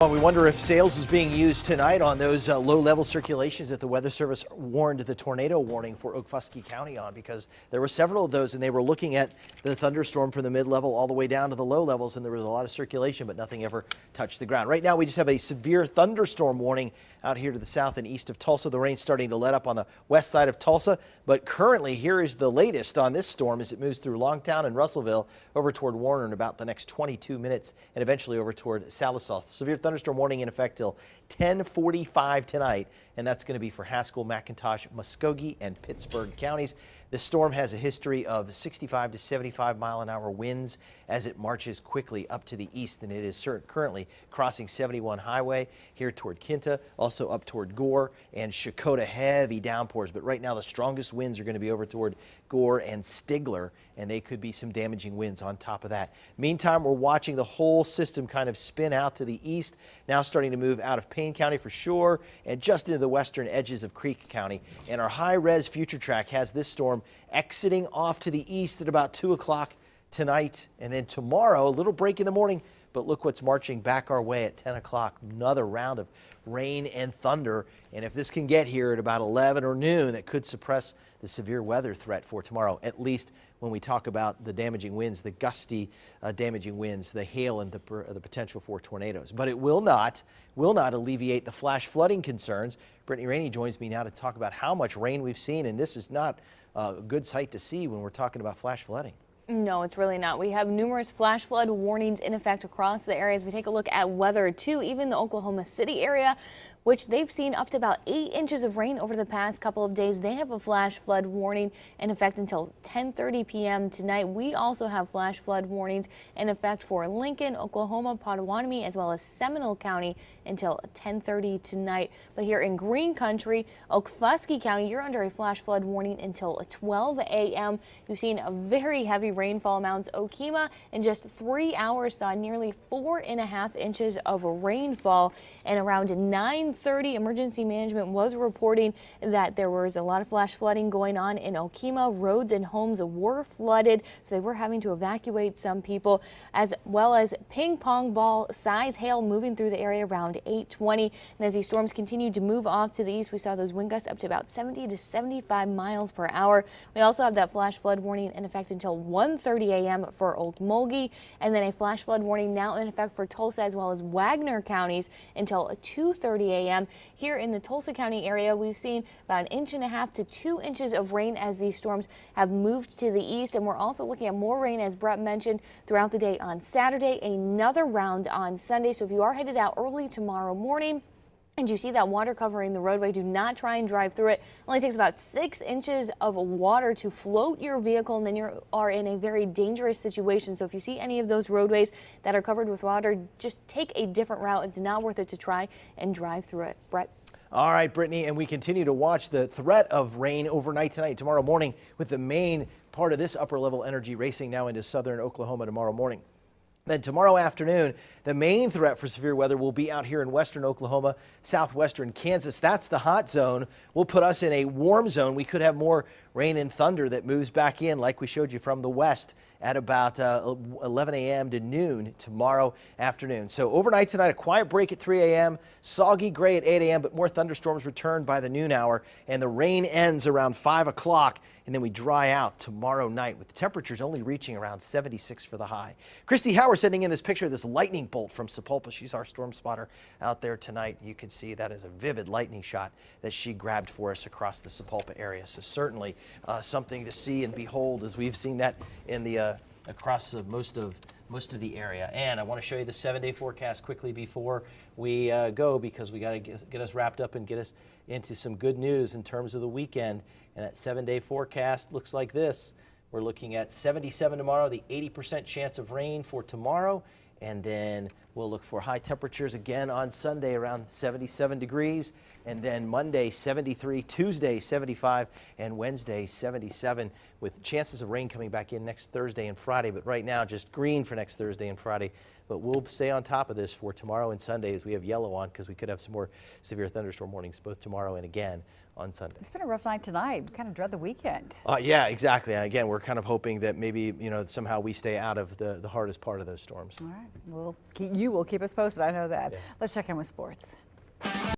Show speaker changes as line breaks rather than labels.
Well, we wonder if sales is being used tonight on those low-level circulations that the Weather Service warned the tornado warning for Okfuskee County on, because there were several of those, and they were looking at the thunderstorm from the mid-level all the way down to the low levels, and there was a lot of circulation, but nothing ever touched the ground. Right now, we just have a severe thunderstorm warning out here to the south and east of Tulsa. The rain's starting to let up on the west side of Tulsa, but currently here is the latest on this storm as it moves through Longtown and Russellville over toward Warner in about the next 22 minutes and eventually over toward Salisaw. Severe thunderstorm warning in effect till 10:45 tonight, and that's going to be for Haskell, McIntosh, Muskogee, and Pittsburgh counties. The storm has a history of 65 to 75 mile-an-hour winds as it marches quickly up to the east, and it is currently crossing 71 Highway here toward Kinta, also up toward Gore and Shakota. Heavy downpours, but right now the strongest winds are going to be over toward Gore and Stigler, and they could be some damaging winds on top of that. Meantime, we're watching the whole system kind of spin out to the east, now starting to move out of Payne County for sure and just into the western edges of Creek County. And our high-res future track has this storm exiting off to the east at about 2 o'clock tonight, and then tomorrow a little break in the morning, but look what's marching back our way at 10 o'clock. Another round of rain and thunder, and if this can get here at about 11 or noon, that could suppress the severe weather threat for tomorrow, at least when we talk about the damaging winds, the gusty damaging winds, the hail, and the potential for tornadoes. But it will not alleviate the flash flooding concerns. Brittany Rainey joins me now to talk about how much rain we've seen, and this is not a good sight to see when we're talking about flash flooding.
No, it's really not. We have numerous flash flood warnings in effect across the areas. We take a look at weather too, even the Oklahoma City area, which they've seen up to about 8 inches of rain over the past couple of days. They have a flash flood warning in effect until 10:30 p.m. tonight. We also have flash flood warnings in effect for Lincoln, Oklahoma, Potawatomi, as well as Seminole County until 10:30 tonight. But here in Green Country, Okfuskee County, you're under a flash flood warning until 12 a.m. You've seen a very heavy rainfall amounts. Okemah in just 3 hours saw nearly 4.5 inches of rainfall, and around 9:30 emergency management was reporting that there was a lot of flash flooding going on in Okemah. Roads and homes were flooded, so they were having to evacuate some people, as well as ping pong ball size hail moving through the area around 8:20. And as these storms continued to move off to the east, we saw those wind gusts up to about 70 to 75 miles per hour. We also have that flash flood warning in effect until 1:30 a.m. for Okmulgee, and then a flash flood warning now in effect for Tulsa as well as Wagner counties until 2:30 a.m. Here in the Tulsa County area, we've seen about 1.5 to 2 inches of rain as these storms have moved to the east, and we're also looking at more rain, as Brett mentioned, throughout the day on Saturday, another round on Sunday. So if you are headed out early tomorrow morning and you see that water covering the roadway, do not try and drive through it. It only takes about 6 inches of water to float your vehicle, and then you are in a very dangerous situation. So if you see any of those roadways that are covered with water, just take a different route. It's not worth it to try and drive through it. Brett?
All right, Brittany, and we continue to watch the threat of rain overnight tonight, tomorrow morning, with the main part of this upper level energy racing now into southern Oklahoma tomorrow morning. Then tomorrow afternoon, the main threat for severe weather will be out here in western Oklahoma, southwestern Kansas. That's the hot zone. Will put us in a warm zone. We could have more rain and thunder that moves back in, like we showed you from the west, at about 11 a.m. to noon tomorrow afternoon. So overnight tonight, a quiet break at 3 a.m., soggy gray at 8 a.m., but more thunderstorms return by the noon hour, and the rain ends around 5 o'clock, and then we dry out tomorrow night, with the temperatures only reaching around 76 for the high. Christy Howard sending in this picture of this lightning bolt from Sapulpa. She's our storm spotter out there tonight. You can see that is a vivid lightning shot that she grabbed for us across the Sapulpa area. So certainly something to see and behold, as we've seen that in the across most of the area. And I want to show you the 7-day forecast quickly before we go, because we got to get us wrapped up and get us into some good news in terms of the weekend. And that 7-day forecast looks like this. We're looking at 77 tomorrow, the 80% chance of rain for tomorrow, and then we'll look for high temperatures again on Sunday around 77 degrees, and then Monday 73, Tuesday 75, and Wednesday 77, with chances of rain coming back in next Thursday and Friday. But right now just green for next Thursday and Friday, but we'll stay on top of this for tomorrow and Sunday as we have yellow on because we could have some more severe thunderstorm warnings both tomorrow and again on Sunday.
It's been a rough night tonight. We kind of dread the weekend.
Yeah, exactly. Again, we're kind of hoping that maybe, somehow we stay out of the hardest part of those storms.
All right. You will keep us posted. I know that.
Yeah.
Let's check in with sports.